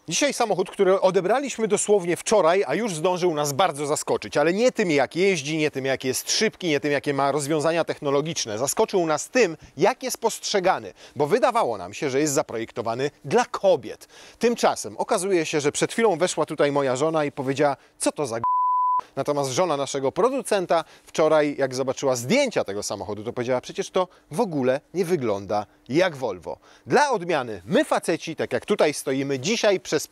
Dzisiaj samochód, który odebraliśmy dosłownie wczoraj, a już zdążył nas bardzo zaskoczyć. Ale nie tym, jak jeździ, nie tym, jak jest szybki, nie tym, jakie ma rozwiązania technologiczne. Zaskoczył nas tym, jak jest postrzegany, bo wydawało nam się, że jest zaprojektowany dla kobiet. Tymczasem okazuje się, że przed chwilą weszła tutaj moja żona i powiedziała, co to za Natomiast żona naszego producenta wczoraj, jak zobaczyła zdjęcia tego samochodu, to powiedziała, przecież to w ogóle nie wygląda jak Volvo. Dla odmiany, my faceci, tak jak tutaj stoimy, dzisiaj przez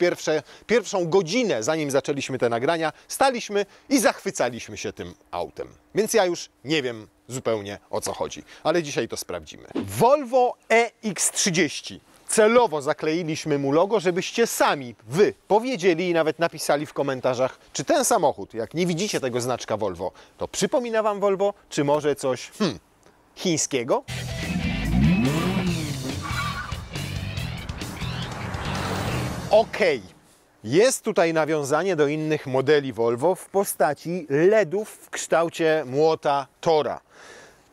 pierwszą godzinę, zanim zaczęliśmy te nagrania, staliśmy i zachwycaliśmy się tym autem. Więc ja już nie wiem zupełnie, o co chodzi, ale dzisiaj to sprawdzimy. Volvo EX30. Celowo zakleiliśmy mu logo, żebyście sami wy powiedzieli i nawet napisali w komentarzach, czy ten samochód, jak nie widzicie tego znaczka Volvo, to przypomina wam Volvo, czy może coś chińskiego? Okej. Jest tutaj nawiązanie do innych modeli Volvo w postaci LEDów w kształcie młota Tora.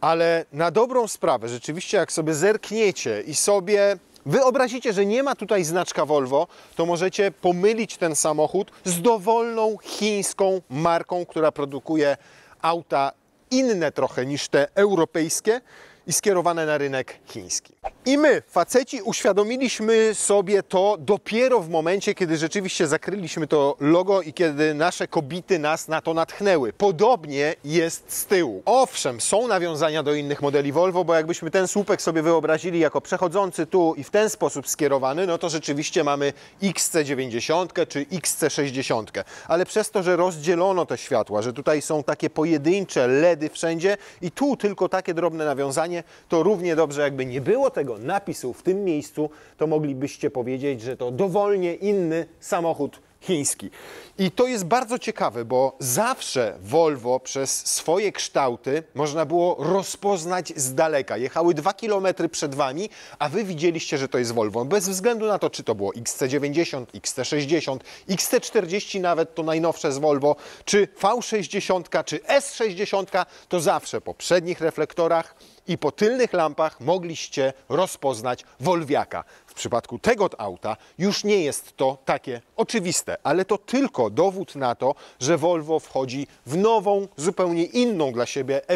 Ale na dobrą sprawę, rzeczywiście jak sobie zerkniecie i sobie wyobrazicie, że nie ma tutaj znaczka Volvo, to możecie pomylić ten samochód z dowolną chińską marką, która produkuje auta inne trochę niż te europejskie i skierowane na rynek chiński. I my, faceci, uświadomiliśmy sobie to dopiero w momencie, kiedy rzeczywiście zakryliśmy to logo i kiedy nasze kobiety nas na to natchnęły. Podobnie jest z tyłu. Owszem, są nawiązania do innych modeli Volvo, bo jakbyśmy ten słupek sobie wyobrazili jako przechodzący tu i w ten sposób skierowany, no to rzeczywiście mamy XC90 czy XC60. Ale przez to, że rozdzielono te światła, że tutaj są takie pojedyncze LEDy wszędzie i tu tylko takie drobne nawiązanie, to równie dobrze jakby nie było tego napisu w tym miejscu, to moglibyście powiedzieć, że to dowolnie inny samochód chiński. I to jest bardzo ciekawe, bo zawsze Volvo przez swoje kształty można było rozpoznać z daleka. Jechały 2 km przed wami, a wy widzieliście, że to jest Volvo. Bez względu na to, czy to było XC90, XC60, XC40 nawet to najnowsze z Volvo, czy V60, czy S60, to zawsze po przednich reflektorach i po tylnych lampach mogliście rozpoznać Volviaka. W przypadku tego auta już nie jest to takie oczywiste, ale to tylko dowód na to, że Volvo wchodzi w nową, zupełnie inną dla siebie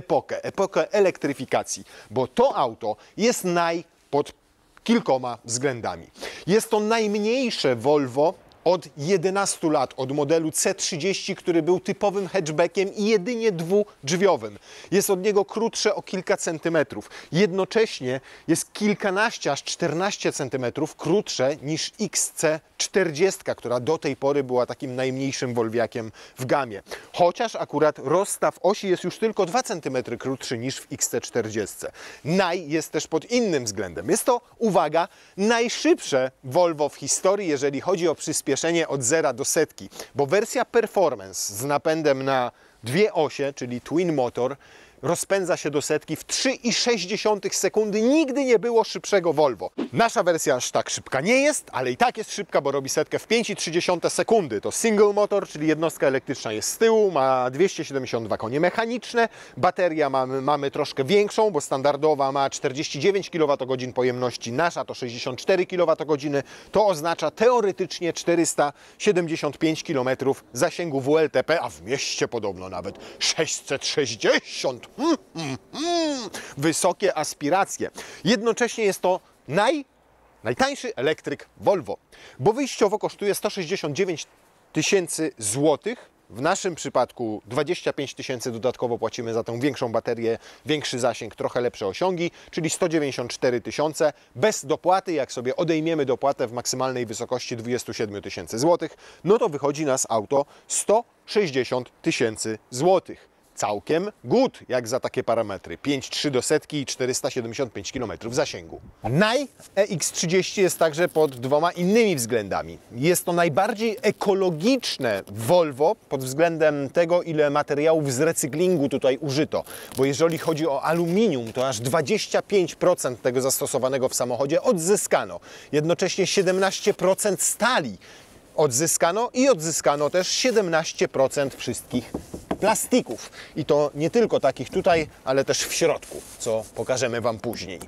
epokę elektryfikacji, bo to auto jest pod kilkoma względami. Jest to najmniejsze Volvo od 11 lat, od modelu C30, który był typowym hatchbackiem i jedynie dwudrzwiowym. Jest od niego krótsze o kilka centymetrów. Jednocześnie jest kilkanaście, aż 14 centymetrów krótsze niż XC40, która do tej pory była takim najmniejszym Volviakiem w gamie. Chociaż akurat rozstaw osi jest już tylko 2 cm krótszy niż w XC40. Jest też pod innym względem. Jest to, uwaga, najszybsze Volvo w historii, jeżeli chodzi o przyspieszenie od 0 do setki, bo wersja Performance z napędem na dwie osie, czyli Twin Motor, rozpędza się do setki w 3,6 sekundy. Nigdy nie było szybszego Volvo. Nasza wersja aż tak szybka nie jest, ale i tak jest szybka, bo robi setkę w 5,3 sekundy. To single motor, czyli jednostka elektryczna jest z tyłu, ma 272 konie mechaniczne. Bateria mamy troszkę większą, bo standardowa ma 49 kWh pojemności, nasza to 64 kWh. To oznacza teoretycznie 475 km zasięgu WLTP, a w mieście podobno nawet 660. Wysokie aspiracje. Jednocześnie jest to najtańszy elektryk Volvo, bo wyjściowo kosztuje 169 tysięcy złotych. W naszym przypadku 25 tysięcy dodatkowo płacimy za tę większą baterię, większy zasięg, trochę lepsze osiągi, czyli 194 tysiące bez dopłaty. Jak sobie odejmiemy dopłatę w maksymalnej wysokości 27 tysięcy złotych, no to wychodzi nas auto 160 tysięcy złotych. Całkiem good, jak za takie parametry. 5,3 do setki i 475 km zasięgu. EX30 jest także pod dwoma innymi względami. Jest to najbardziej ekologiczne Volvo pod względem tego, ile materiałów z recyklingu tutaj użyto. Bo jeżeli chodzi o aluminium, to aż 25% tego zastosowanego w samochodzie odzyskano. Jednocześnie 17% stali odzyskano i odzyskano też 17% wszystkich plastików. I to nie tylko takich tutaj, ale też w środku, co pokażemy wam później.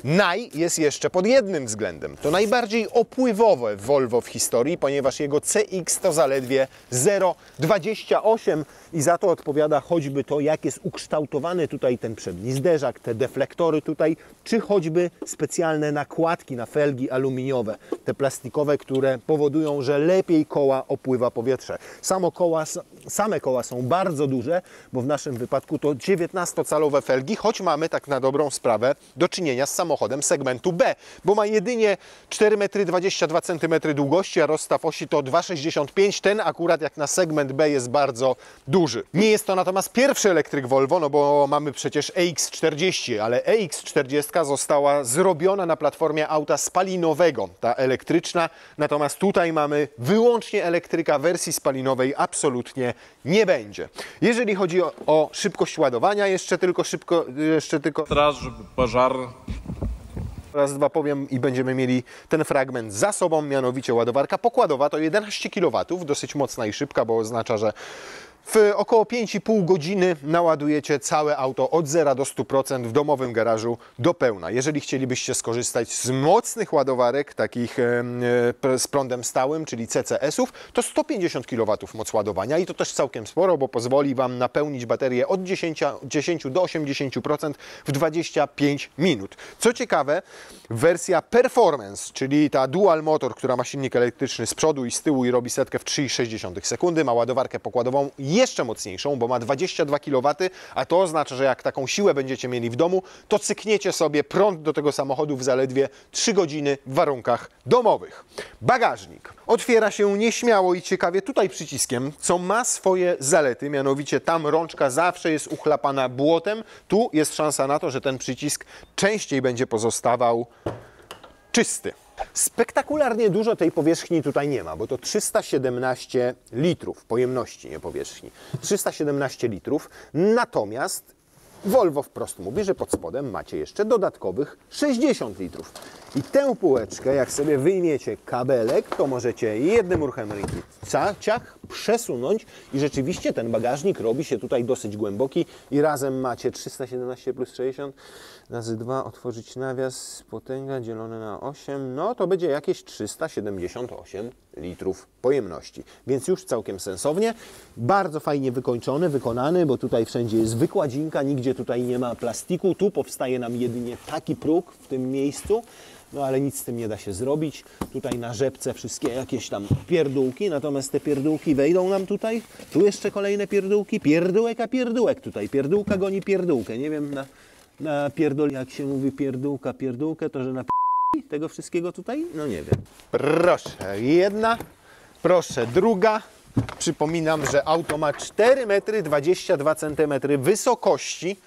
Naj jest jeszcze pod jednym względem. To najbardziej opływowe Volvo w historii, ponieważ jego CX to zaledwie 0,28 i za to odpowiada choćby to, jak jest ukształtowany tutaj ten przedni zderzak, te deflektory tutaj, czy choćby specjalne nakładki na felgi aluminiowe, te plastikowe, które powodują, że lepiej koła opływa powietrze. Same koła są bardzo duże, bo w naszym wypadku to 19-calowe felgi, choć mamy tak na dobrą sprawę do czynienia z samochodem segmentu B, bo ma jedynie 4,22 m długości, a rozstaw osi to 2,65 m. Ten akurat jak na segment B jest bardzo duży. Nie jest to natomiast pierwszy elektryk Volvo, no bo mamy przecież EX40, ale EX40 została zrobiona na platformie auta spalinowego, ta elektryczna, natomiast tutaj mamy wyłącznie elektryka, wersji spalinowej absolutnie nie będzie. Jeżeli chodzi o szybkość ładowania, jeszcze tylko Straż, pożar. raz, dwa powiem i będziemy mieli ten fragment za sobą, mianowicie ładowarka pokładowa to 11 kW, dosyć mocna i szybka, bo oznacza, że w około 5,5 godziny naładujecie całe auto od 0 do 100% w domowym garażu do pełna. Jeżeli chcielibyście skorzystać z mocnych ładowarek, takich z prądem stałym, czyli CCS-ów, to 150 kW moc ładowania i to też całkiem sporo, bo pozwoli Wam napełnić baterię od 10 do 80% w 25 minut. Co ciekawe, wersja Performance, czyli ta dual motor, która ma silnik elektryczny z przodu i z tyłu i robi setkę w 3,6 sekundy, ma ładowarkę pokładową jeszcze mocniejszą, bo ma 22 kW, a to oznacza, że jak taką siłę będziecie mieli w domu, to cykniecie sobie prąd do tego samochodu w zaledwie 3 godziny w warunkach domowych. Bagażnik otwiera się nieśmiało i ciekawie tutaj przyciskiem, co ma swoje zalety, mianowicie tam rączka zawsze jest uchlapana błotem, tu jest szansa na to, że ten przycisk częściej będzie pozostawał czysty. Spektakularnie dużo tej powierzchni tutaj nie ma, bo to 317 litrów pojemności, nie powierzchni. 317 litrów, natomiast Volvo wprost mówi, że pod spodem macie jeszcze dodatkowych 60 litrów. I tę półeczkę, jak sobie wyjmiecie kabelek, to możecie jednym ruchem ręki ciach przesunąć i rzeczywiście ten bagażnik robi się tutaj dosyć głęboki i razem macie 317 plus 60 razy 2, otworzyć nawias, potęga dzielone na 8, no to będzie jakieś 378 litrów pojemności. Więc już całkiem sensownie, bardzo fajnie wykonany, bo tutaj wszędzie jest wykładzinka, nigdzie tutaj nie ma plastiku, tu powstaje nam jedynie taki próg w tym miejscu, no ale nic z tym nie da się zrobić. Tutaj na rzepce wszystkie jakieś tam pierdółki, natomiast te pierdółki wejdą nam tutaj. Tu jeszcze kolejne pierdółki, pierdółek a pierdółek tutaj. Pierdółka goni pierdółkę. Nie wiem na jak się mówi pierdółkę, to że na tego wszystkiego tutaj? No nie wiem. Proszę jedna, proszę druga. Przypominam, że auto ma 4,22 m wysokości,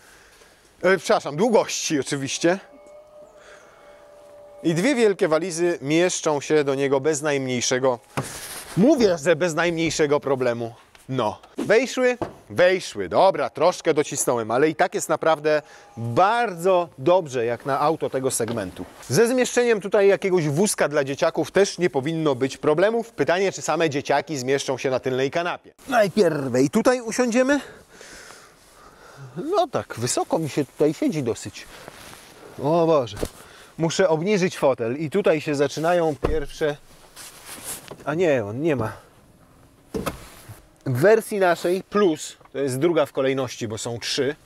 długości oczywiście. I dwie wielkie walizy mieszczą się do niego bez najmniejszego, mówię, że bez najmniejszego problemu. No, wejszły, dobra, troszkę docisnąłem, ale i tak jest naprawdę bardzo dobrze jak na auto tego segmentu. Ze zmieszczeniem tutaj jakiegoś wózka dla dzieciaków też nie powinno być problemów. Pytanie, czy same dzieciaki zmieszczą się na tylnej kanapie. Najpierw i tutaj usiądziemy. No tak, wysoko mi się tutaj siedzi dosyć. O Boże. Muszę obniżyć fotel i tutaj się zaczynają pierwsze... A nie, on nie ma. W wersji naszej Plus, to jest druga w kolejności, bo są 3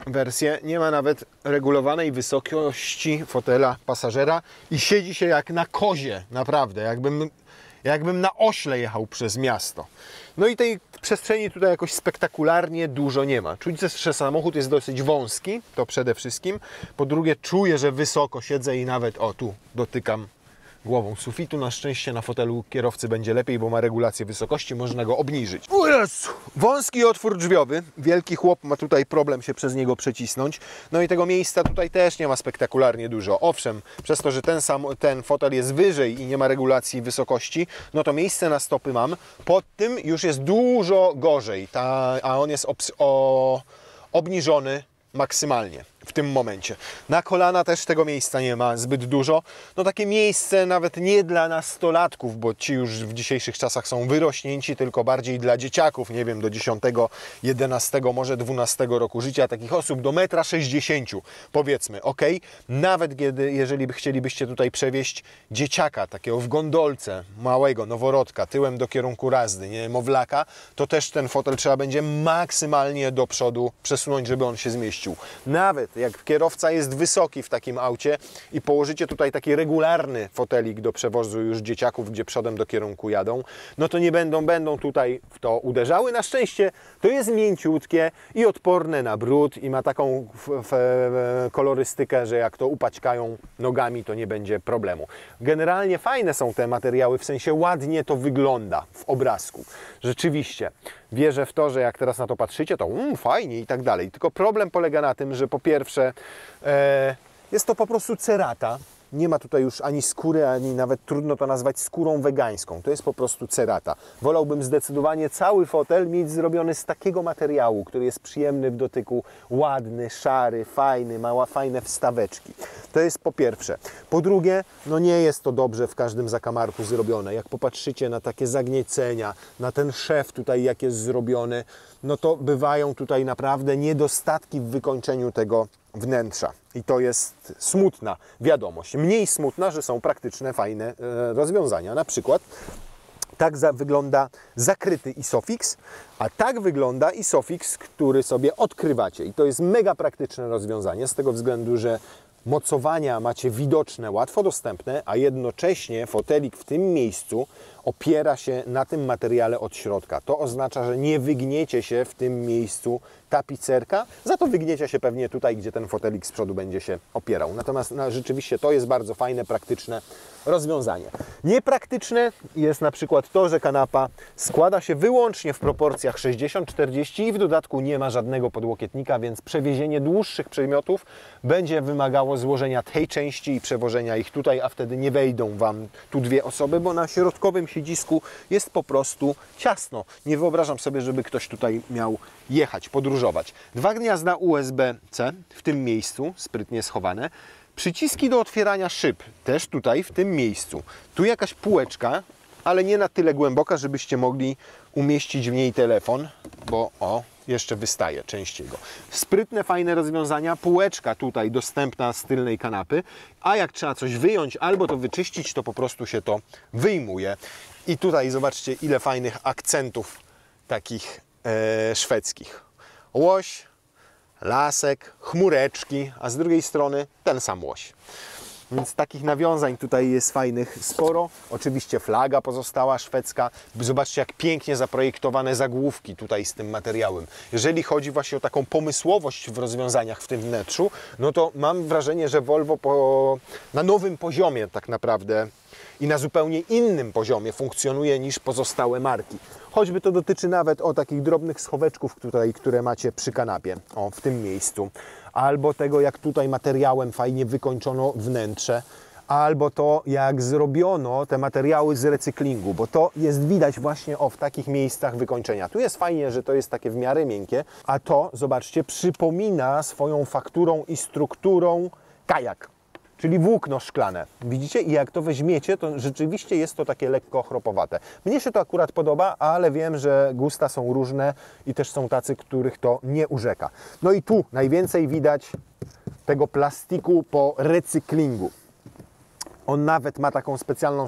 wersje, nie ma nawet regulowanej wysokości fotela pasażera i siedzi się jak na kozie, naprawdę, jakbym na ośle jechał przez miasto. No i tej przestrzeni tutaj jakoś spektakularnie dużo nie ma. Czuć, że samochód jest dosyć wąski, to przede wszystkim. Po drugie, czuję, że wysoko siedzę i nawet, tu dotykam głową sufitu. Na szczęście na fotelu kierowcy będzie lepiej, bo ma regulację wysokości, można go obniżyć. O Jezu! Wąski otwór drzwiowy. Wielki chłop ma tutaj problem się przez niego przecisnąć. No i tego miejsca tutaj też nie ma spektakularnie dużo. Owszem, przez to, że ten fotel jest wyżej i nie ma regulacji wysokości, no to miejsce na stopy mam. Pod tym już jest dużo gorzej, a on jest obniżony maksymalnie. w tym momencie. Na kolana też tego miejsca nie ma zbyt dużo. No takie miejsce nawet nie dla nastolatków, bo ci już w dzisiejszych czasach są wyrośnięci, tylko bardziej dla dzieciaków, nie wiem, do 10, 11, może 12 roku życia, takich osób do 1,60 m, powiedzmy, ok? Nawet jeżeli chcielibyście tutaj przewieźć dzieciaka, takiego w gondolce, małego, noworodka, tyłem do kierunku jazdy, niemowlaka, to też ten fotel trzeba będzie maksymalnie do przodu przesunąć, żeby on się zmieścił. Nawet jak kierowca jest wysoki w takim aucie i położycie tutaj taki regularny fotelik do przewozu już dzieciaków, gdzie przodem do kierunku jadą, no to nie będą tutaj w to uderzały. Na szczęście to jest mięciutkie i odporne na brud i ma taką kolorystykę, że jak to upaćkają nogami, to nie będzie problemu. Generalnie fajne są te materiały, w sensie ładnie to wygląda w obrazku. Rzeczywiście wierzę w to, że jak teraz na to patrzycie, to fajnie i tak dalej. Tylko problem polega na tym, że po pierwsze jest to po prostu cerata. Nie ma tutaj już ani skóry, ani nawet trudno to nazwać skórą wegańską. To jest po prostu cerata. Wolałbym zdecydowanie cały fotel mieć zrobiony z takiego materiału, który jest przyjemny w dotyku, ładny, szary, fajny, ma fajne wstaweczki. To jest po pierwsze. Po drugie, no nie jest to dobrze w każdym zakamarku zrobione. Jak popatrzycie na takie zagniecenia, na ten szef tutaj jak jest zrobiony, no to bywają tutaj naprawdę niedostatki w wykończeniu tego wnętrza. I to jest smutna wiadomość. Mniej smutna, że są praktyczne, fajne rozwiązania. Na przykład tak wygląda zakryty Isofix, a tak wygląda Isofix, który sobie odkrywacie. I to jest mega praktyczne rozwiązanie z tego względu, że mocowania macie widoczne, łatwo dostępne, a jednocześnie fotelik w tym miejscu opiera się na tym materiale od środka. To oznacza, że nie wygniecie się w tym miejscu tapicerka, za to wygniecie się pewnie tutaj, gdzie ten fotelik z przodu będzie się opierał. Natomiast rzeczywiście to jest bardzo fajne, praktyczne rozwiązanie. Niepraktyczne jest na przykład to, że kanapa składa się wyłącznie w proporcjach 60-40 i w dodatku nie ma żadnego podłokietnika, więc przewiezienie dłuższych przedmiotów będzie wymagało złożenia tej części i przewożenia ich tutaj, a wtedy nie wejdą Wam tu dwie osoby, bo na środkowym siedzisku jest po prostu ciasno. Nie wyobrażam sobie, żeby ktoś tutaj miał jechać, podróżować. 2 gniazda USB-C w tym miejscu, sprytnie schowane. Przyciski do otwierania szyb też tutaj, w tym miejscu. Tu jakaś półeczka, ale nie na tyle głęboka, żebyście mogli umieścić w niej telefon, bo jeszcze wystaje częściej go. Sprytne, fajne rozwiązania. Półeczka tutaj dostępna z tylnej kanapy, a jak trzeba coś wyjąć albo to wyczyścić, to po prostu się to wyjmuje. I tutaj zobaczcie, ile fajnych akcentów takich szwedzkich. Łoś, lasek, chmureczki, a z drugiej strony ten sam łoś. Więc takich nawiązań tutaj jest fajnych sporo. Oczywiście flaga pozostała szwedzka. Zobaczcie, jak pięknie zaprojektowane zagłówki tutaj z tym materiałem. Jeżeli chodzi właśnie o taką pomysłowość w rozwiązaniach w tym wnętrzu, no to mam wrażenie, że Volvo na nowym poziomie tak naprawdę i na zupełnie innym poziomie funkcjonuje niż pozostałe marki. Choćby to dotyczy nawet takich drobnych schoweczków tutaj, które macie przy kanapie, w tym miejscu. Albo tego, jak tutaj materiałem fajnie wykończono wnętrze, albo to, jak zrobiono te materiały z recyklingu, bo to jest widać właśnie w takich miejscach wykończenia. Tu jest fajnie, że to jest takie w miarę miękkie, a to, zobaczcie, przypomina swoją fakturą i strukturą kajak, czyli włókno szklane. Widzicie? I jak to weźmiecie, to rzeczywiście jest to takie lekko chropowate. Mnie się to akurat podoba, ale wiem, że gusta są różne i też są tacy, których to nie urzeka. No i tu najwięcej widać tego plastiku po recyklingu. On nawet ma taką specjalną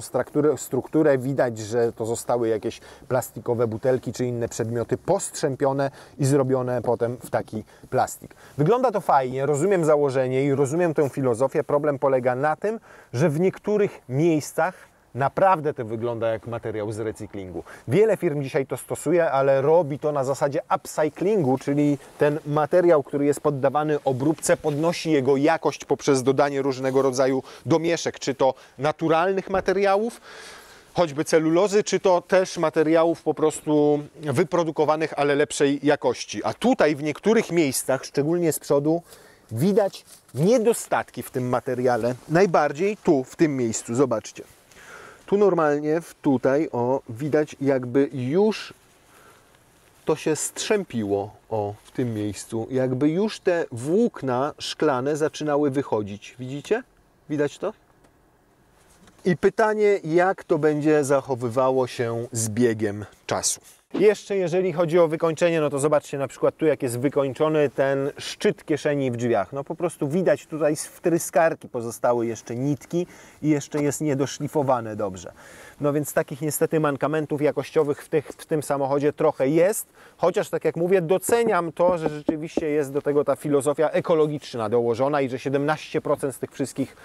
strukturę. Widać, że to zostały jakieś plastikowe butelki czy inne przedmioty postrzępione i zrobione potem w taki plastik. Wygląda to fajnie, rozumiem założenie i rozumiem tę filozofię. Problem polega na tym, że w niektórych miejscach naprawdę to wygląda jak materiał z recyklingu. Wiele firm dzisiaj to stosuje, ale robi to na zasadzie upcyclingu, czyli ten materiał, który jest poddawany obróbce, podnosi jego jakość poprzez dodanie różnego rodzaju domieszek, czy to naturalnych materiałów, choćby celulozy, czy to też materiałów po prostu wyprodukowanych, ale lepszej jakości. A tutaj w niektórych miejscach, szczególnie z przodu, widać niedostatki w tym materiale. Najbardziej tu, w tym miejscu, zobaczcie. Tu normalnie, widać jakby już to się strzępiło, o, w tym miejscu. Jakby już te włókna szklane zaczynały wychodzić. Widzicie? Widać to? I pytanie, jak to będzie zachowywało się z biegiem czasu. Jeszcze jeżeli chodzi o wykończenie, no to zobaczcie na przykład tu, jak jest wykończony ten szczyt kieszeni w drzwiach. No po prostu widać tutaj z wtryskarki pozostały jeszcze nitki i jeszcze jest niedoszlifowane dobrze. No więc takich niestety mankamentów jakościowych w tym samochodzie trochę jest, chociaż tak jak mówię, doceniam to, że rzeczywiście jest do tego ta filozofia ekologiczna dołożona i że 17% z tych wszystkich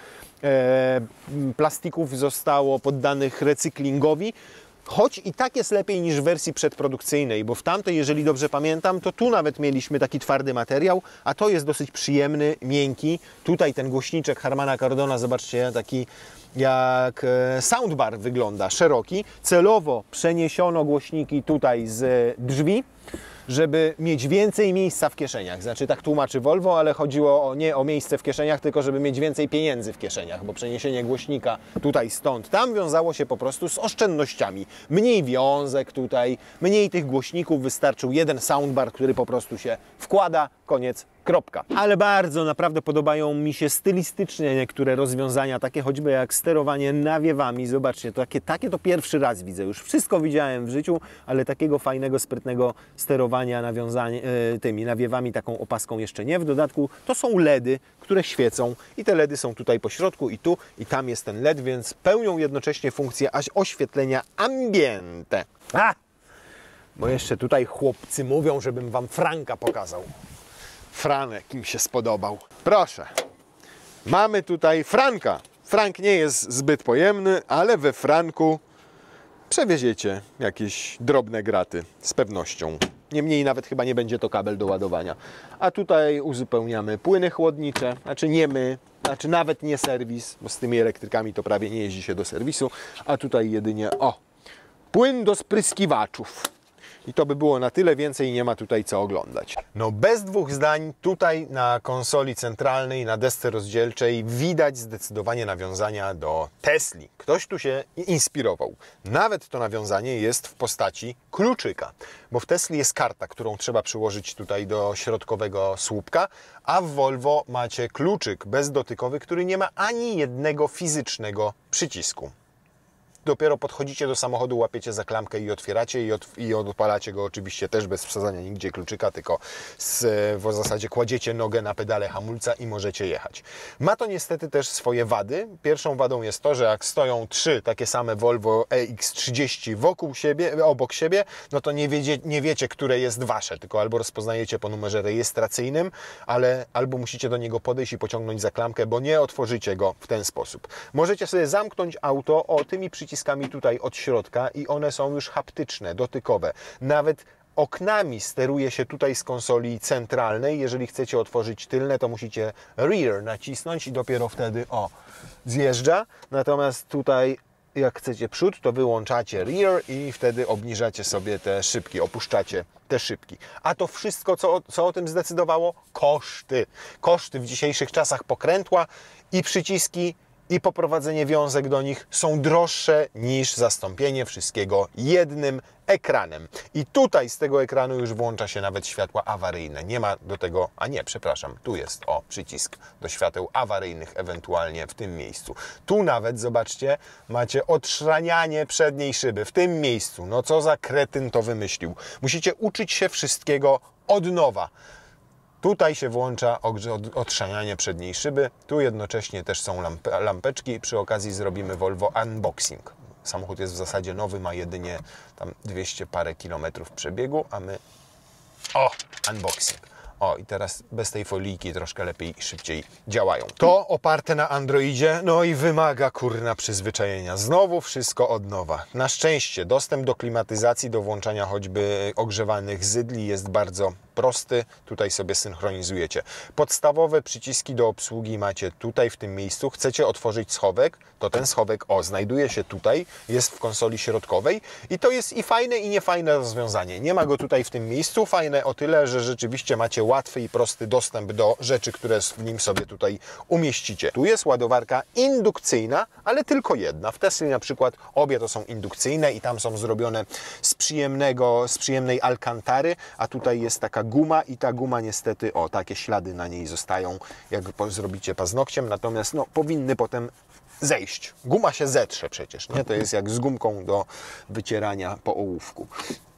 plastików zostało poddanych recyklingowi. Choć i tak jest lepiej niż w wersji przedprodukcyjnej, bo w tamtej, jeżeli dobrze pamiętam, to tu nawet mieliśmy taki twardy materiał, a to jest dosyć przyjemny, miękki. Tutaj ten głośniczek Harmana Kardona, zobaczcie, taki jak soundbar wygląda, szeroki. Celowo przeniesiono głośniki tutaj z drzwi, żeby mieć więcej miejsca w kieszeniach. Znaczy tak tłumaczy Volvo, ale chodziło nie o miejsce w kieszeniach, tylko żeby mieć więcej pieniędzy w kieszeniach, bo przeniesienie głośnika tutaj stąd tam wiązało się po prostu z oszczędnościami. Mniej wiązek tutaj, mniej tych głośników, wystarczył jeden soundbar, który po prostu się wkłada, koniec, kropka. Ale bardzo naprawdę podobają mi się stylistycznie niektóre rozwiązania, takie choćby jak sterowanie nawiewami. Zobaczcie, takie to pierwszy raz widzę. Już wszystko widziałem w życiu, ale takiego fajnego, sprytnego sterowania tymi nawiewami, taką opaską jeszcze nie. W dodatku to są LEDy, które świecą i te LEDy są tutaj po środku i tu i tam jest ten LED, więc pełnią jednocześnie funkcję oświetlenia ambiente. Bo jeszcze tutaj chłopcy mówią, żebym Wam Franka pokazał. Franek im się spodobał. Proszę, mamy tutaj Franka. Frank nie jest zbyt pojemny, ale we Franku przewieziecie jakieś drobne graty z pewnością. Niemniej nawet chyba nie będzie to kabel do ładowania. A tutaj uzupełniamy płyny chłodnicze, znaczy nawet nie serwis, bo z tymi elektrykami to prawie nie jeździ się do serwisu, a tutaj jedynie płyn do spryskiwaczów. I to by było na tyle, więcej nie ma tutaj co oglądać. No bez dwóch zdań, tutaj na konsoli centralnej, na desce rozdzielczej widać zdecydowanie nawiązania do Tesli. Ktoś tu się inspirował. Nawet to nawiązanie jest w postaci kluczyka, bo w Tesli jest karta, którą trzeba przyłożyć tutaj do środkowego słupka, a w Volvo macie kluczyk bezdotykowy, który nie ma ani jednego fizycznego przycisku. Dopiero podchodzicie do samochodu, łapiecie za klamkę i otwieracie i odpalacie go oczywiście też bez wsadzania nigdzie kluczyka, tylko w zasadzie kładziecie nogę na pedale hamulca i możecie jechać. Ma to niestety też swoje wady. Pierwszą wadą jest to, że jak stoją trzy takie same Volvo EX30 obok siebie, no to nie wiecie, które jest wasze, tylko albo rozpoznajecie po numerze rejestracyjnym, ale albo musicie do niego podejść i pociągnąć za klamkę, bo nie otworzycie go w ten sposób. Możecie sobie zamknąć auto tymi przyciskami tutaj od środka i one są już haptyczne, dotykowe. Nawet oknami steruje się tutaj z konsoli centralnej. Jeżeli chcecie otworzyć tylne, to musicie rear nacisnąć i dopiero wtedy zjeżdża. Natomiast tutaj jak chcecie przód, to wyłączacie rear i wtedy obniżacie sobie te szybki, opuszczacie te szybki. A to wszystko, co o tym zdecydowało? Koszty. Koszty w dzisiejszych czasach pokrętła i przyciski i poprowadzenie wiązek do nich są droższe niż zastąpienie wszystkiego jednym ekranem. I tutaj z tego ekranu już włącza się nawet światła awaryjne. Nie ma do tego, tu jest przycisk do świateł awaryjnych ewentualnie w tym miejscu. Tu nawet, zobaczcie, macie odszranianie przedniej szyby w tym miejscu. No co za kretyn to wymyślił. Musicie uczyć się wszystkiego od nowa. Tutaj się włącza odszanianie przedniej szyby, tu jednocześnie też są lampeczki. Przy okazji zrobimy Volvo unboxing. Samochód jest w zasadzie nowy, ma jedynie tam 200 parę kilometrów przebiegu, a my... unboxing. I teraz bez tej folijki troszkę lepiej i szybciej działają. To oparte na Androidzie, no i wymaga przyzwyczajenia. Znowu wszystko od nowa. Na szczęście dostęp do klimatyzacji, do włączania choćby ogrzewanych zydli jest bardzo prosty. Tutaj sobie synchronizujecie. Podstawowe przyciski do obsługi macie tutaj w tym miejscu. Chcecie otworzyć schowek, to ten schowek znajduje się tutaj, jest w konsoli środkowej i to jest i fajne i niefajne rozwiązanie. Nie ma go tutaj w tym miejscu. Fajne o tyle, że rzeczywiście macie łatwy i prosty dostęp do rzeczy, które w nim sobie tutaj umieścicie. Tu jest ładowarka indukcyjna, ale tylko jedna. W Tesli na przykład obie to są indukcyjne i tam są zrobione z przyjemnej alkantary, a tutaj jest taka guma i ta guma niestety, o, takie ślady na niej zostają, jak zrobicie paznokciem, natomiast no, powinny potem zejść. Guma się zetrze przecież, nie? To jest jak z gumką do wycierania po ołówku.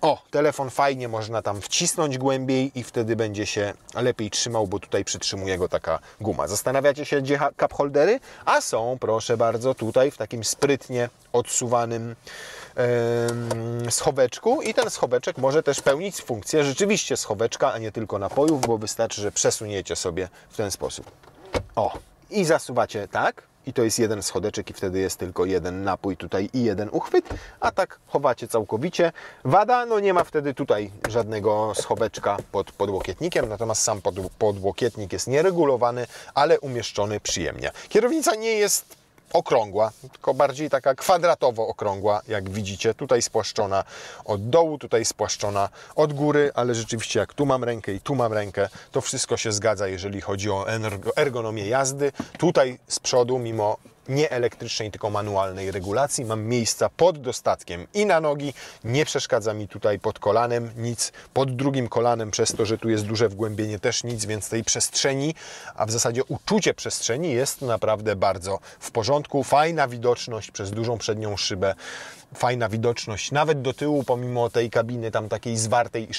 O, telefon fajnie można tam wcisnąć głębiej i wtedy będzie się lepiej trzymał, bo tutaj przytrzymuje go taka guma. Zastanawiacie się, gdzie cup holdery? A są, proszę bardzo, tutaj w takim sprytnie odsuwanym schoweczku i ten schoweczek może też pełnić funkcję rzeczywiście schoweczka, a nie tylko napojów, bo wystarczy, że przesuniecie sobie w ten sposób. O, i zasuwacie tak. I to jest jeden schodeczek i wtedy jest tylko jeden napój tutaj i jeden uchwyt, a tak chowacie całkowicie. Wada, no nie ma wtedy tutaj żadnego schoweczka pod podłokietnikiem, natomiast sam podłokietnik jest nieregulowany, ale umieszczony przyjemnie. Kierownica nie jest okrągła, tylko bardziej taka kwadratowo okrągła, jak widzicie. Tutaj spłaszczona od dołu, tutaj spłaszczona od góry, ale rzeczywiście jak tu mam rękę i tu mam rękę, to wszystko się zgadza, jeżeli chodzi o ergonomię jazdy. Tutaj z przodu, mimo nie elektrycznej, tylko manualnej regulacji, mam miejsca pod dostatkiem i na nogi, nie przeszkadza mi tutaj pod kolanem nic, pod drugim kolanem, przez to, że tu jest duże wgłębienie, też nic, więc tej przestrzeni, a w zasadzie uczucie przestrzeni jest naprawdę bardzo w porządku. Fajna widoczność przez dużą przednią szybę, fajna widoczność nawet do tyłu, pomimo tej kabiny tam takiej zwartej i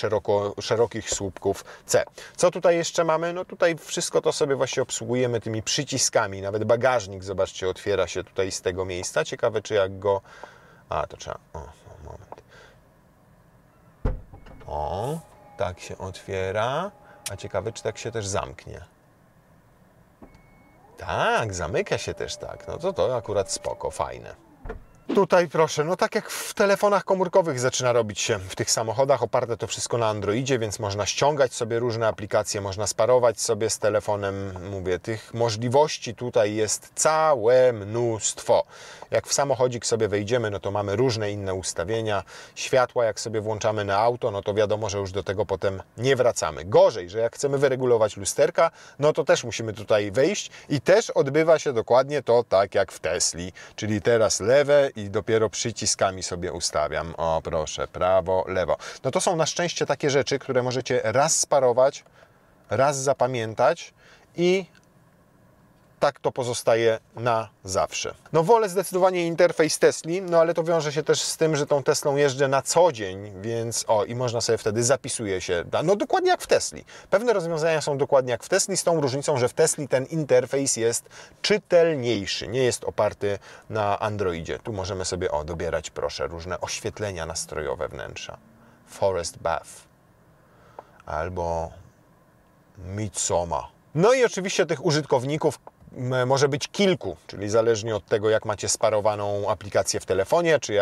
szerokich słupków C. Co tutaj jeszcze mamy? No tutaj wszystko to sobie właśnie obsługujemy tymi przyciskami, nawet bagażnik, zobaczcie, otwiera się tutaj z tego miejsca. Ciekawe, czy jak go... A, to trzeba... O, moment. O, tak się otwiera. A ciekawe, czy tak się też zamknie. Tak, zamyka się też tak. No to akurat spoko, fajne. Tutaj proszę, no tak jak w telefonach komórkowych zaczyna robić się w tych samochodach, oparte to wszystko na Androidzie, więc można ściągać sobie różne aplikacje, można sparować sobie z telefonem, mówię, tych możliwości tutaj jest całe mnóstwo. Jak w samochodzik sobie wejdziemy, no to mamy różne inne ustawienia, światła jak sobie włączamy na auto, no to wiadomo, że już do tego potem nie wracamy. Gorzej, że jak chcemy wyregulować lusterka, no to też musimy tutaj wejść i też odbywa się dokładnie to tak jak w Tesli, czyli teraz lewe i dopiero przyciskami sobie ustawiam. O proszę, prawo, lewo. No to są na szczęście takie rzeczy, które możecie raz sparować, raz zapamiętać i tak to pozostaje na zawsze. No wolę zdecydowanie interfejs Tesli, no ale to wiąże się też z tym, że tą Teslą jeżdżę na co dzień, więc i można sobie wtedy zapisuje się, no dokładnie jak w Tesli. Pewne rozwiązania są dokładnie jak w Tesli, z tą różnicą, że w Tesli ten interfejs jest czytelniejszy, nie jest oparty na Androidzie. Tu możemy sobie, dobierać, proszę, różne oświetlenia nastrojowe wnętrza. Forest Bath albo Midsommar. No i oczywiście tych użytkowników może być kilku, czyli zależnie od tego, jak macie sparowaną aplikację w telefonie, czy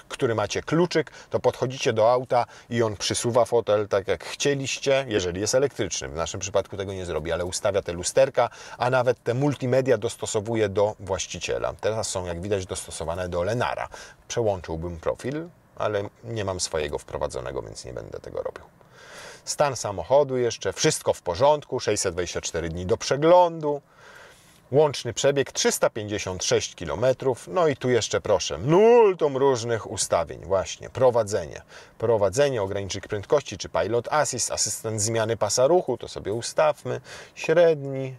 który macie kluczyk, to podchodzicie do auta i on przysuwa fotel tak jak chcieliście, jeżeli jest elektryczny. W naszym przypadku tego nie zrobi, ale ustawia te lusterka, a nawet te multimedia dostosowuje do właściciela. Teraz są, jak widać, dostosowane do Lenara. Przełączyłbym profil, ale nie mam swojego wprowadzonego, więc nie będę tego robił. Stan samochodu jeszcze, wszystko w porządku, 624 dni do przeglądu. Łączny przebieg 356 km. No i tu jeszcze proszę, multum różnych ustawień. Właśnie, prowadzenie, ogranicznik prędkości, czy Pilot Assist, asystent zmiany pasa ruchu, to sobie ustawmy. Średni,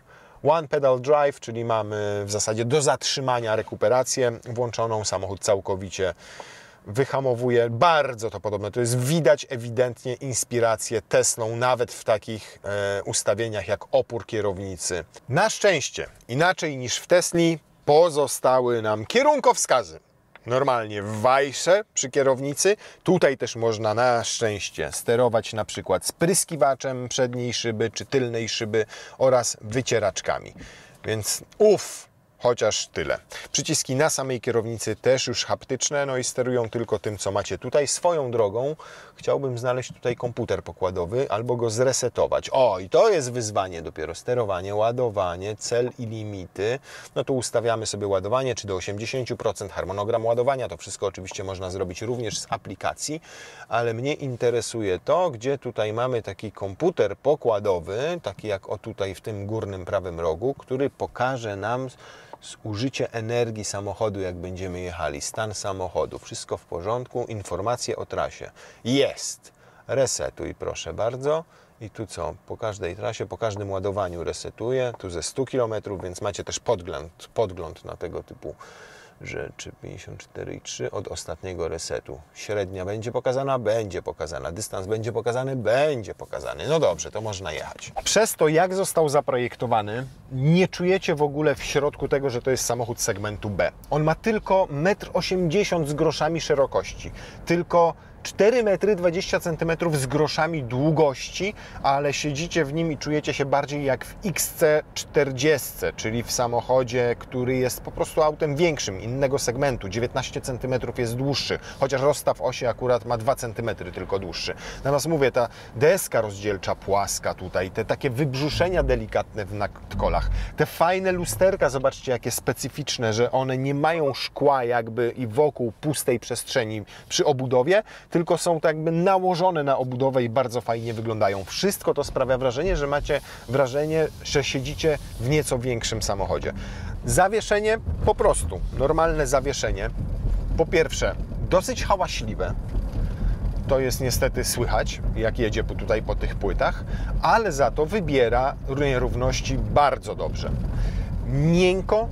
One Pedal Drive, czyli mamy w zasadzie do zatrzymania rekuperację włączoną, samochód całkowicie wyhamowuje. Bardzo to podobne. To jest widać ewidentnie inspirację Teslą, nawet w takich ustawieniach jak opór kierownicy. Na szczęście, inaczej niż w Tesli, pozostały nam kierunkowskazy. Normalnie w wajsze przy kierownicy. Tutaj też można na szczęście sterować na przykład spryskiwaczem przedniej szyby czy tylnej szyby oraz wycieraczkami. Więc chociaż tyle. Przyciski na samej kierownicy też już haptyczne, no i sterują tylko tym, co macie tutaj. Swoją drogą chciałbym znaleźć tutaj komputer pokładowy albo go zresetować. O, i to jest wyzwanie dopiero. Sterowanie, ładowanie, cel i limity. No tu ustawiamy sobie ładowanie, czy do 80%, harmonogram ładowania. To wszystko oczywiście można zrobić również z aplikacji, ale mnie interesuje to, gdzie tutaj mamy taki komputer pokładowy, taki jak o tutaj w tym górnym prawym rogu, który pokaże nam zużycie energii samochodu, jak będziemy jechali, stan samochodu, wszystko w porządku, informacje o trasie. Jest! Resetuj, proszę bardzo. I tu co? Po każdej trasie, po każdym ładowaniu resetuję. Tu ze 100 km, więc macie też podgląd na tego typu rzeczy. 54,3 od ostatniego resetu. Średnia będzie pokazana? Będzie pokazana. Dystans będzie pokazany? Będzie pokazany. No dobrze, to można jechać. Przez to, jak został zaprojektowany, nie czujecie w ogóle w środku tego, że to jest samochód segmentu B. On ma tylko 1,80 m z groszami szerokości. Tylko 4,20 m z groszami długości, ale siedzicie w nim i czujecie się bardziej jak w XC40, czyli w samochodzie, który jest po prostu autem większym, innego segmentu. 19 cm jest dłuższy, chociaż rozstaw osi akurat ma 2 cm tylko dłuższy. Natomiast mówię, ta deska rozdzielcza płaska tutaj, te takie wybrzuszenia delikatne w nadkolach, te fajne lusterka, zobaczcie jakie specyficzne, że one nie mają szkła jakby i wokół pustej przestrzeni przy obudowie, tylko są tak jakby nałożone na obudowę i bardzo fajnie wyglądają. Wszystko to sprawia wrażenie, że macie wrażenie, że siedzicie w nieco większym samochodzie. Zawieszenie, po prostu normalne zawieszenie. Po pierwsze, dosyć hałaśliwe. To jest niestety słychać, jak jedzie tutaj po tych płytach, ale za to wybiera nierówności bardzo dobrze. Miękko,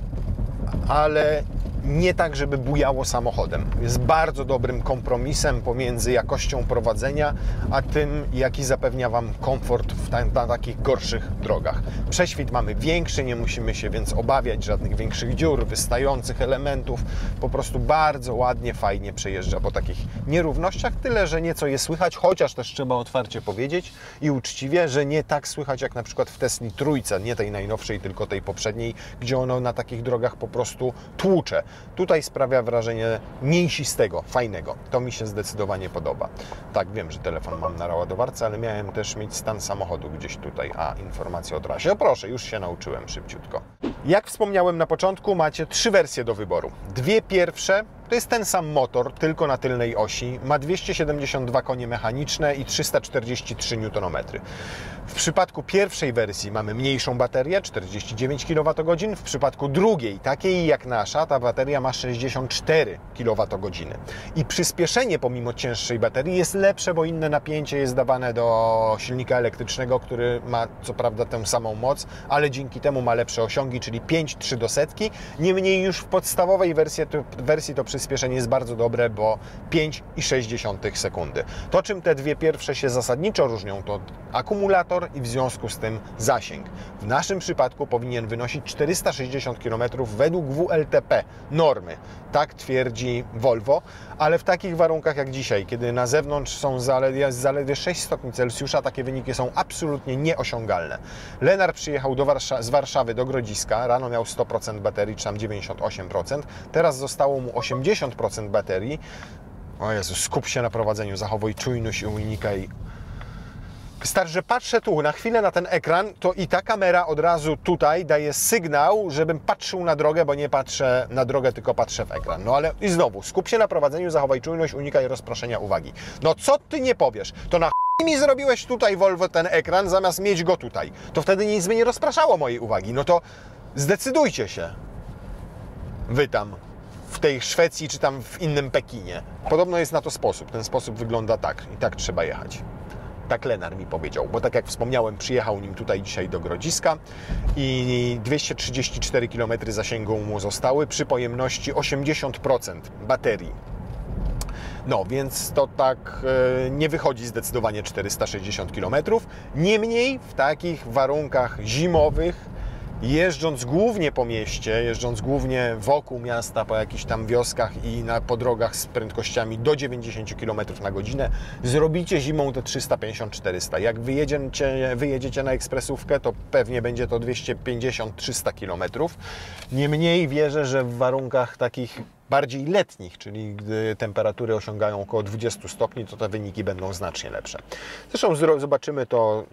ale nie tak, żeby bujało samochodem. Jest bardzo dobrym kompromisem pomiędzy jakością prowadzenia, a tym, jaki zapewnia Wam komfort na takich gorszych drogach. Prześwit mamy większy, nie musimy się więc obawiać żadnych większych dziur, wystających elementów. Po prostu bardzo ładnie, fajnie przejeżdża po takich nierównościach. Tyle, że nieco je słychać, chociaż też trzeba otwarcie powiedzieć i uczciwie, że nie tak słychać jak na przykład w Tesli Trójce, nie tej najnowszej, tylko tej poprzedniej, gdzie ono na takich drogach po prostu tłucze. Tutaj sprawia wrażenie mięsistego, fajnego. To mi się zdecydowanie podoba. Tak, wiem, że telefon mam na ładowarce, ale miałem też mieć stan samochodu gdzieś tutaj, a informacje o trasie. O proszę, już się nauczyłem szybciutko. Jak wspomniałem na początku, macie 3 wersje do wyboru. Dwie pierwsze to jest ten sam motor, tylko na tylnej osi. Ma 272 konie mechaniczne i 343 Nm. W przypadku pierwszej wersji mamy mniejszą baterię, 49 kWh. W przypadku drugiej, takiej jak nasza, ta bateria ma 64 kWh. I przyspieszenie pomimo cięższej baterii jest lepsze, bo inne napięcie jest dawane do silnika elektrycznego, który ma co prawda tę samą moc, ale dzięki temu ma lepsze osiągi, czyli 5,3 do setki. Niemniej już w podstawowej wersji to przyspieszenie jest bardzo dobre, bo 5,6 sekundy. To, czym te dwie pierwsze się zasadniczo różnią, to akumulator i w związku z tym zasięg. W naszym przypadku powinien wynosić 460 km według WLTP normy. Tak twierdzi Volvo, ale w takich warunkach jak dzisiaj, kiedy na zewnątrz są zaledwie 6 stopni Celsjusza, takie wyniki są absolutnie nieosiągalne. Lenar przyjechał z Warszawy do Grodziska, rano miał 100% baterii, czy tam 98%, teraz zostało mu 80% baterii. O Jezu, skup się na prowadzeniu, zachowuj czujność i unikaj. Wystarczy, że patrzę tu na chwilę na ten ekran, to i ta kamera od razu tutaj daje sygnał, żebym patrzył na drogę, bo nie patrzę na drogę, tylko patrzę w ekran. No ale i znowu, skup się na prowadzeniu, zachowaj czujność, unikaj rozproszenia uwagi. No co ty nie powiesz? To na mi zrobiłeś tutaj, Volvo, ten ekran, zamiast mieć go tutaj. To wtedy nic by nie rozpraszało mojej uwagi. No to zdecydujcie się. Wy tam, w tej Szwecji, czy tam w innym Pekinie. Podobno jest na to sposób. Ten sposób wygląda tak i tak trzeba jechać. Tak Lenar mi powiedział, bo tak jak wspomniałem, przyjechał nim tutaj dzisiaj do Grodziska i 234 km zasięgu mu zostały przy pojemności 80% baterii. No, więc to tak nie wychodzi zdecydowanie 460 km. Niemniej w takich warunkach zimowych jeżdżąc głównie po mieście, jeżdżąc głównie wokół miasta, po jakichś tam wioskach i po drogach z prędkościami do 90 km na godzinę, zrobicie zimą te 350-400. Jak wyjedziecie na ekspresówkę, to pewnie będzie to 250-300 km. Niemniej wierzę, że w warunkach takich bardziej letnich, czyli gdy temperatury osiągają około 20 stopni, to te wyniki będą znacznie lepsze. Zresztą zobaczymy to.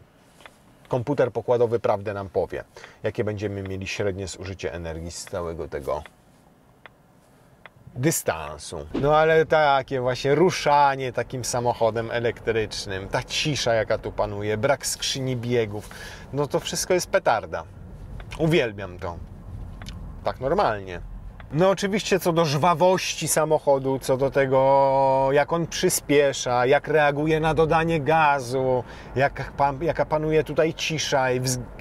Komputer pokładowy prawdę nam powie, jakie będziemy mieli średnie zużycie energii z całego tego dystansu. No ale takie właśnie ruszanie takim samochodem elektrycznym, ta cisza jaka tu panuje, brak skrzyni biegów, no to wszystko jest petarda. Uwielbiam to. Tak normalnie. No oczywiście co do żwawości samochodu, co do tego, jak on przyspiesza, jak reaguje na dodanie gazu, jaka panuje tutaj cisza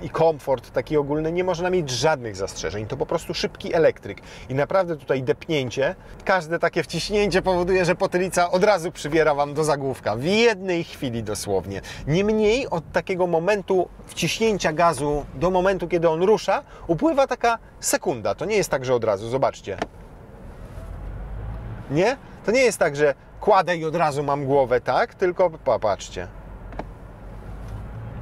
i komfort taki ogólny, nie można mieć żadnych zastrzeżeń. To po prostu szybki elektryk. I naprawdę tutaj depnięcie, każde takie wciśnięcie powoduje, że potylica od razu przybiera Wam do zagłówka. W jednej chwili dosłownie. Niemniej od takiego momentu wciśnięcia gazu do momentu, kiedy on rusza, upływa taka sekunda. To nie jest tak, że od razu. Zobaczcie. Nie? To nie jest tak, że kładę i od razu mam głowę, tak? Tylko popatrzcie.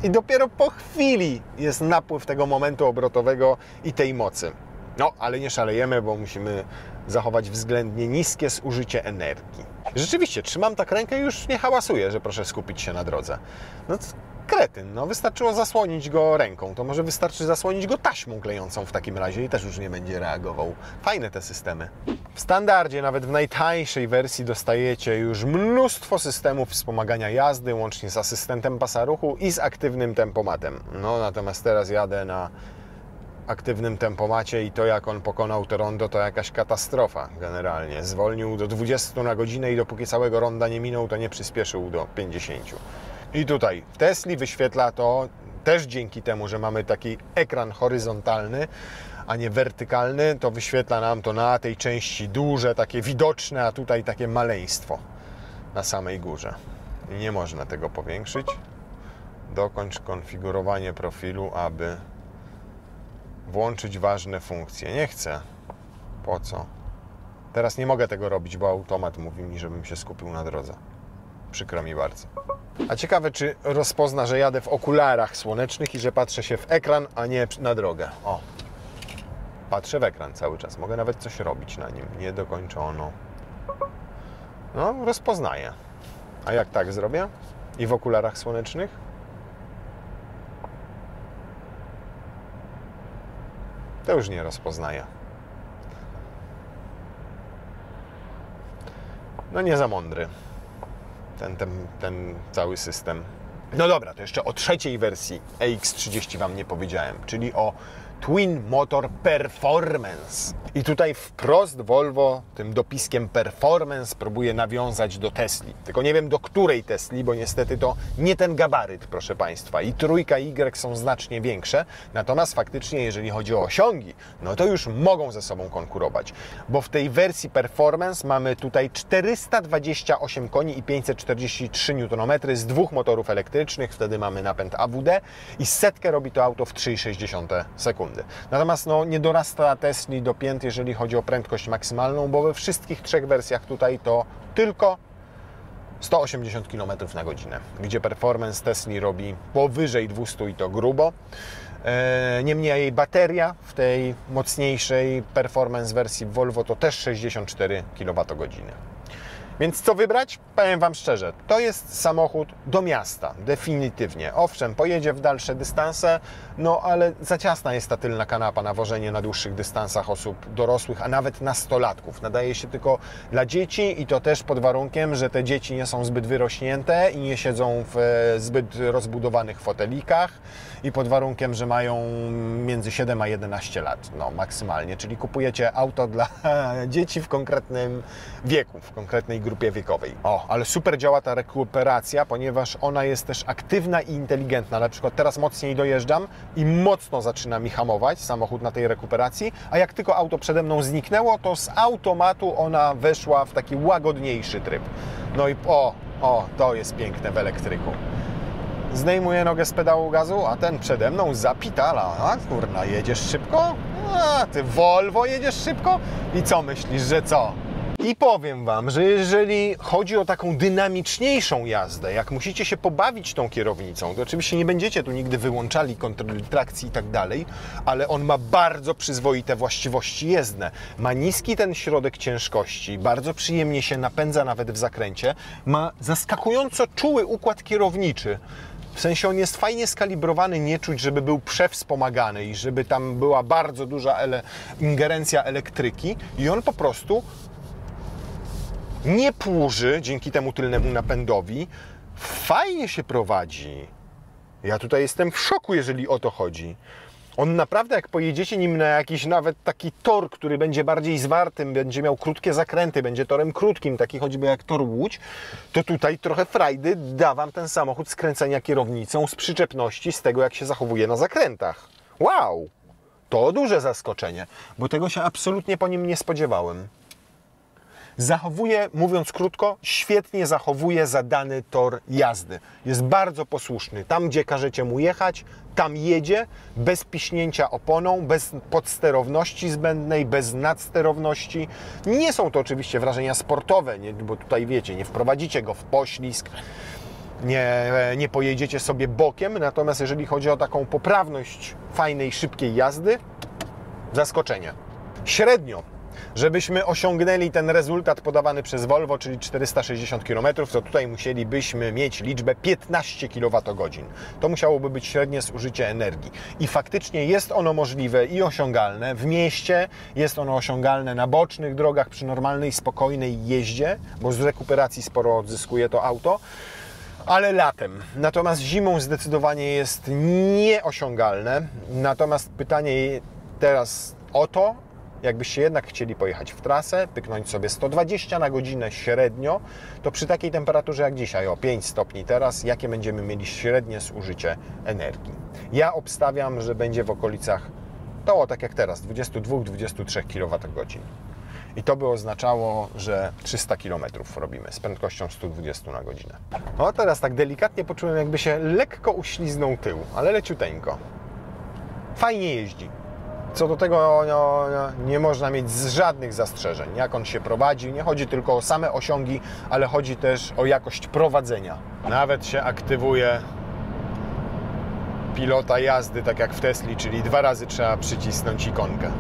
I dopiero po chwili jest napływ tego momentu obrotowego i tej mocy. No, ale nie szalejemy, bo musimy zachować względnie niskie zużycie energii. Rzeczywiście, trzymam tak rękę i już nie hałasuję, że proszę skupić się na drodze. No kretyn, no wystarczyło zasłonić go ręką, to może wystarczy zasłonić go taśmą klejącą w takim razie i też już nie będzie reagował. Fajne te systemy. W standardzie, nawet w najtańszej wersji dostajecie już mnóstwo systemów wspomagania jazdy, łącznie z asystentem pasa ruchu i z aktywnym tempomatem. No natomiast teraz jadę na aktywnym tempomacie i to jak on pokonał to rondo, to jakaś katastrofa generalnie. Zwolnił do 20 na godzinę i dopóki całego ronda nie minął, to nie przyspieszył do 50. I tutaj w Tesli wyświetla to też dzięki temu, że mamy taki ekran horyzontalny, a nie wertykalny, to wyświetla nam to na tej części duże, takie widoczne, a tutaj takie maleństwo na samej górze. Nie można tego powiększyć. Dokończ konfigurowanie profilu, aby włączyć ważne funkcje. Nie chcę. Po co? Teraz nie mogę tego robić, bo automat mówi mi, żebym się skupił na drodze. Przykro mi bardzo. A ciekawe, czy rozpozna, że jadę w okularach słonecznych i że patrzę się w ekran, a nie na drogę. O, patrzę w ekran cały czas. Mogę nawet coś robić na nim. Niedokończono. No, rozpoznaję. A jak tak zrobię? I w okularach słonecznych? To już nie rozpoznaję. No nie za mądry. Ten cały system. No dobra, to jeszcze o trzeciej wersji EX30 Wam nie powiedziałem, czyli o Twin Motor Performance. I tutaj wprost Volvo tym dopiskiem Performance próbuje nawiązać do Tesli. Tylko nie wiem do której Tesli, bo niestety to nie ten gabaryt, proszę Państwa. I trójka Y są znacznie większe, natomiast faktycznie jeżeli chodzi o osiągi, no to już mogą ze sobą konkurować. Bo w tej wersji Performance mamy tutaj 428 koni i 543 Nm z dwóch motorów elektrycznych, wtedy mamy napęd AWD i setkę robi to auto w 3,6 sekundy. Natomiast no, nie dorasta Tesli do pięt, jeżeli chodzi o prędkość maksymalną, bo we wszystkich trzech wersjach tutaj to tylko 180 km na godzinę, gdzie performance Tesli robi powyżej 200 i to grubo. Niemniej jej bateria w tej mocniejszej performance wersji Volvo to też 64 kWh. Więc co wybrać? Powiem Wam szczerze, to jest samochód do miasta, definitywnie. Owszem, pojedzie w dalsze dystanse, no ale za ciasna jest ta tylna kanapa na wożenie na dłuższych dystansach osób dorosłych, a nawet nastolatków. Nadaje się tylko dla dzieci i to też pod warunkiem, że te dzieci nie są zbyt wyrośnięte i nie siedzą w zbyt rozbudowanych fotelikach i pod warunkiem, że mają między 7 a 11 lat, no maksymalnie. Czyli kupujecie auto dla dzieci w konkretnym wieku, w konkretnej grupie wiekowej. O, ale super działa ta rekuperacja, ponieważ ona jest też aktywna i inteligentna. Na przykład teraz mocniej dojeżdżam i mocno zaczyna mi hamować samochód na tej rekuperacji, a jak tylko auto przede mną zniknęło, to z automatu ona weszła w taki łagodniejszy tryb. No i to jest piękne w elektryku. zdejmuję nogę z pedału gazu, a ten przede mną zapitala. A kurna, jedziesz szybko? A ty Volvo jedziesz szybko? I co myślisz, że co? I powiem Wam, że jeżeli chodzi o taką dynamiczniejszą jazdę, jak musicie się pobawić tą kierownicą, to oczywiście nie będziecie tu nigdy wyłączali kontroli trakcji i tak dalej, ale on ma bardzo przyzwoite właściwości jezdne. Ma niski ten środek ciężkości, bardzo przyjemnie się napędza nawet w zakręcie, ma zaskakująco czuły układ kierowniczy. W sensie on jest fajnie skalibrowany, nie czuć, żeby był przewspomagany i żeby tam była bardzo duża ingerencja elektryki i on po prostu nie płuży dzięki temu tylnemu napędowi. Fajnie się prowadzi. Ja tutaj jestem w szoku, jeżeli o to chodzi. On naprawdę, jak pojedziecie nim na jakiś nawet taki tor, który będzie bardziej zwartym, będzie miał krótkie zakręty, będzie torem krótkim, taki choćby jak tor Łódź, to tutaj trochę frajdy da Wam ten samochód z kręcenia kierownicą, z przyczepności, z tego jak się zachowuje na zakrętach. Wow! To duże zaskoczenie, bo tego się absolutnie po nim nie spodziewałem. Zachowuje, mówiąc krótko, świetnie zachowuje zadany tor jazdy. Jest bardzo posłuszny. Tam, gdzie każecie mu jechać, tam jedzie, bez piśnięcia oponą, bez podsterowności zbędnej, bez nadsterowności. Nie są to oczywiście wrażenia sportowe, bo tutaj wiecie, nie wprowadzicie go w poślizg, nie pojedziecie sobie bokiem, natomiast jeżeli chodzi o taką poprawność fajnej, szybkiej jazdy, zaskoczenie. Średnio, żebyśmy osiągnęli ten rezultat podawany przez Volvo, czyli 460 km, to tutaj musielibyśmy mieć liczbę 15 kWh. To musiałoby być średnie zużycie energii. I faktycznie jest ono możliwe i osiągalne w mieście, jest ono osiągalne na bocznych drogach przy normalnej, spokojnej jeździe, bo z rekuperacji sporo odzyskuje to auto, ale latem. Natomiast zimą zdecydowanie jest nieosiągalne. Natomiast pytanie teraz o to, jakbyście jednak chcieli pojechać w trasę, pyknąć sobie 120 na godzinę średnio, to przy takiej temperaturze jak dzisiaj, o 5 stopni teraz, jakie będziemy mieli średnie zużycie energii? Ja obstawiam, że będzie w okolicach, to tak jak teraz, 22-23 kWh. I to by oznaczało, że 300 km robimy z prędkością 120 na godzinę. No teraz tak delikatnie poczułem, jakby się lekko uśliznął tył, ale leciuteńko. Fajnie jeździ. Co do tego nie można mieć żadnych zastrzeżeń, jak on się prowadzi. Nie chodzi tylko o same osiągi, ale chodzi też o jakość prowadzenia. Nawet się aktywuje pilota jazdy, tak jak w Tesli, czyli 2 razy trzeba przycisnąć ikonkę.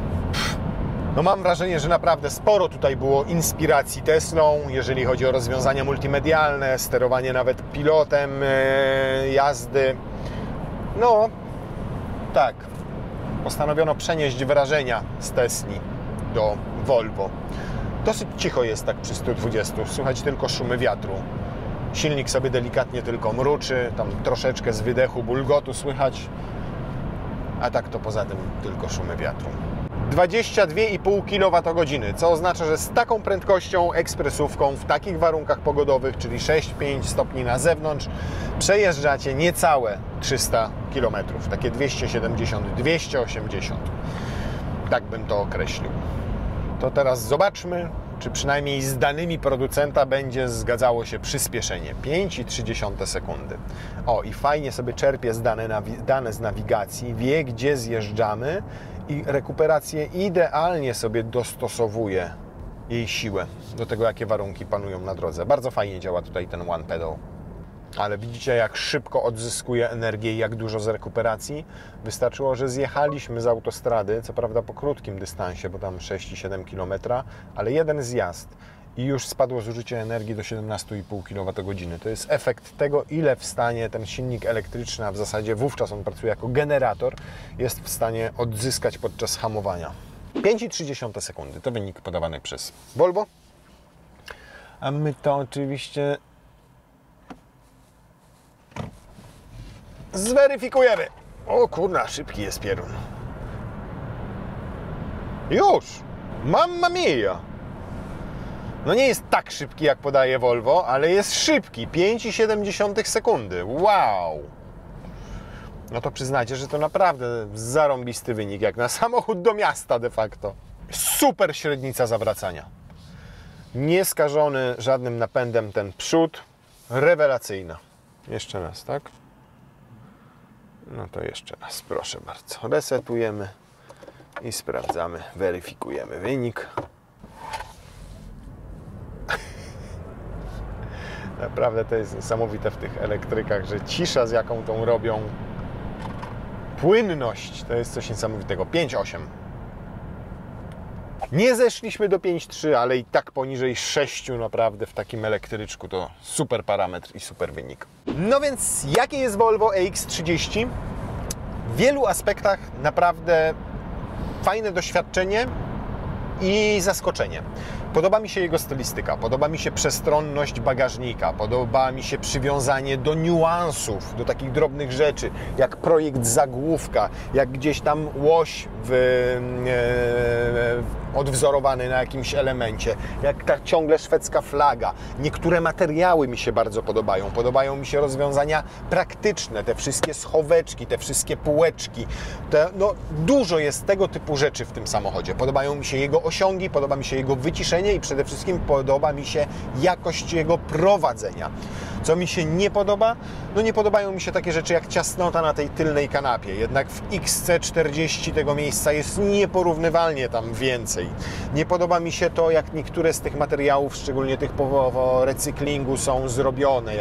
No mam wrażenie, że naprawdę sporo tutaj było inspiracji Teslą, jeżeli chodzi o rozwiązania multimedialne, sterowanie nawet pilotem jazdy. No, tak. Postanowiono przenieść wrażenia z Tesli do Volvo. Dosyć cicho jest tak przy 120, słychać tylko szumy wiatru. Silnik sobie delikatnie tylko mruczy, tam troszeczkę z wydechu bulgotu słychać, a tak to poza tym tylko szumy wiatru. 22,5 kWh, co oznacza, że z taką prędkością ekspresówką w takich warunkach pogodowych, czyli 6-5 stopni na zewnątrz, przejeżdżacie niecałe 300 km, takie 270-280. Tak bym to określił. To teraz zobaczmy, czy przynajmniej z danymi producenta będzie zgadzało się przyspieszenie 5,3 sekundy. O, i fajnie sobie czerpie dane z nawigacji, wie gdzie zjeżdżamy i rekuperację idealnie sobie dostosowuje jej siłę do tego, jakie warunki panują na drodze. Bardzo fajnie działa tutaj ten One Pedal. Ale widzicie, jak szybko odzyskuje energię i jak dużo z rekuperacji. Wystarczyło, że zjechaliśmy z autostrady, co prawda po krótkim dystansie, bo tam 6,7 km, ale jeden zjazd i już spadło zużycie energii do 17,5 kWh. To jest efekt tego, ile w stanie ten silnik elektryczny, a w zasadzie wówczas on pracuje jako generator, jest w stanie odzyskać podczas hamowania. 5,3 sekundy to wynik podawany przez Volvo. A my to oczywiście zweryfikujemy. O kurna, szybki jest pierun. Już! Mamma mia! No nie jest tak szybki, jak podaje Volvo, ale jest szybki. 5,7 sekundy. Wow! No to przyznacie, że to naprawdę zarąbisty wynik, jak na samochód do miasta de facto. Super średnica zawracania. Nieskażony żadnym napędem ten przód. Rewelacyjna. Jeszcze raz, tak? No to jeszcze raz, proszę bardzo. Resetujemy i sprawdzamy, weryfikujemy wynik. Naprawdę to jest niesamowite w tych elektrykach, że cisza, z jaką tą robią, płynność, to jest coś niesamowitego. 5,8. Nie zeszliśmy do 5,3, ale i tak poniżej 6 naprawdę w takim elektryczku to super parametr i super wynik. No więc jakie jest Volvo EX30? W wielu aspektach naprawdę fajne doświadczenie i zaskoczenie. Podoba mi się jego stylistyka, podoba mi się przestronność bagażnika, podoba mi się przywiązanie do niuansów, do takich drobnych rzeczy, jak projekt zagłówka, jak gdzieś tam łoś odwzorowany na jakimś elemencie, jak ta ciągle szwedzka flaga. Niektóre materiały mi się bardzo podobają. Podobają mi się rozwiązania praktyczne, te wszystkie schoweczki, te wszystkie półeczki. No, dużo jest tego typu rzeczy w tym samochodzie. Podobają mi się jego osiągi, podoba mi się jego wyciszenie i przede wszystkim podoba mi się jakość jego prowadzenia. Co mi się nie podoba? No nie podobają mi się takie rzeczy jak ciasnota na tej tylnej kanapie. Jednak w XC40 tego miejsca jest nieporównywalnie tam więcej. Nie podoba mi się to, jak niektóre z tych materiałów, szczególnie tych po recyklingu, są zrobione,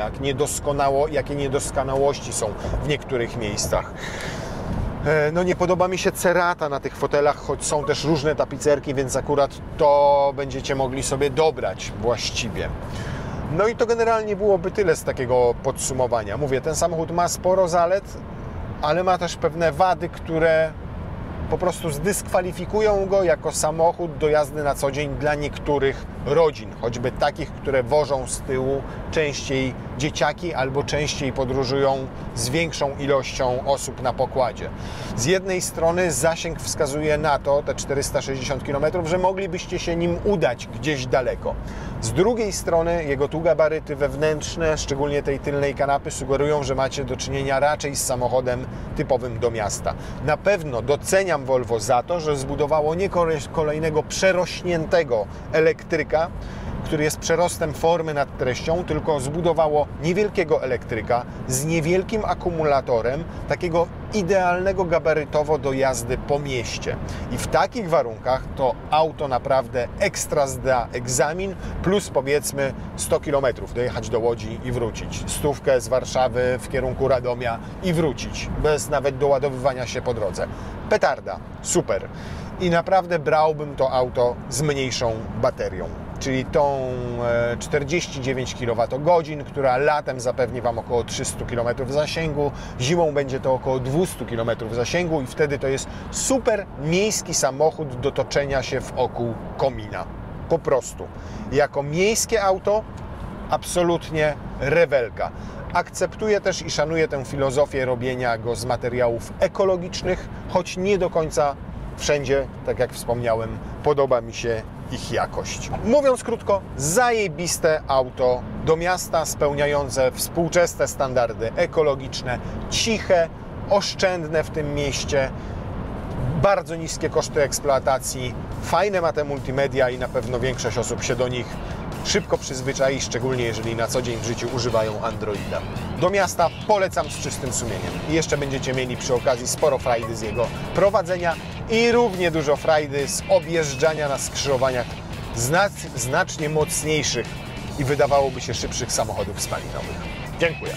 jakie niedoskonałości są w niektórych miejscach. No nie podoba mi się cerata na tych fotelach, choć są też różne tapicerki, więc akurat to będziecie mogli sobie dobrać właściwie. No i to generalnie byłoby tyle z takiego podsumowania. Mówię, ten samochód ma sporo zalet, ale ma też pewne wady, które po prostu zdyskwalifikują go jako samochód do jazdy na co dzień dla niektórych rodzin, choćby takich, które wożą z tyłu częściej dzieciaki albo częściej podróżują z większą ilością osób na pokładzie. Z jednej strony zasięg wskazuje na to, te 460 km, że moglibyście się nim udać gdzieś daleko. Z drugiej strony jego tu gabaryty wewnętrzne, szczególnie tej tylnej kanapy, sugerują, że macie do czynienia raczej z samochodem typowym do miasta. Na pewno doceniam Volvo za to, że zbudowało nie kolejnego przerośniętego elektryka, który jest przerostem formy nad treścią, tylko zbudowało niewielkiego elektryka z niewielkim akumulatorem, takiego idealnego gabarytowo do jazdy po mieście. I w takich warunkach to auto naprawdę ekstra zda egzamin, plus powiedzmy 100 km, dojechać do Łodzi i wrócić. 100 z Warszawy w kierunku Radomia i wrócić, bez nawet doładowywania się po drodze. Petarda, super. I naprawdę brałbym to auto z mniejszą baterią, czyli tą 49 kWh, która latem zapewni Wam około 300 km zasięgu, zimą będzie to około 200 km zasięgu i wtedy to jest super miejski samochód do toczenia się wokół komina. Po prostu. Jako miejskie auto absolutnie rewelka. Akceptuję też i szanuję tę filozofię robienia go z materiałów ekologicznych, choć nie do końca wszędzie, tak jak wspomniałem, podoba mi się ich jakość. Mówiąc krótko, zajebiste auto do miasta, spełniające współczesne standardy ekologiczne, ciche, oszczędne w tym mieście, bardzo niskie koszty eksploatacji, fajne ma te multimedia i na pewno większość osób się do nich szybko przyzwyczai, szczególnie jeżeli na co dzień w życiu używają Androida. Do miasta polecam z czystym sumieniem. I jeszcze będziecie mieli przy okazji sporo frajdy z jego prowadzenia i równie dużo frajdy z objeżdżania na skrzyżowaniach znacznie mocniejszych i wydawałoby się szybszych samochodów spalinowych. Dziękuję.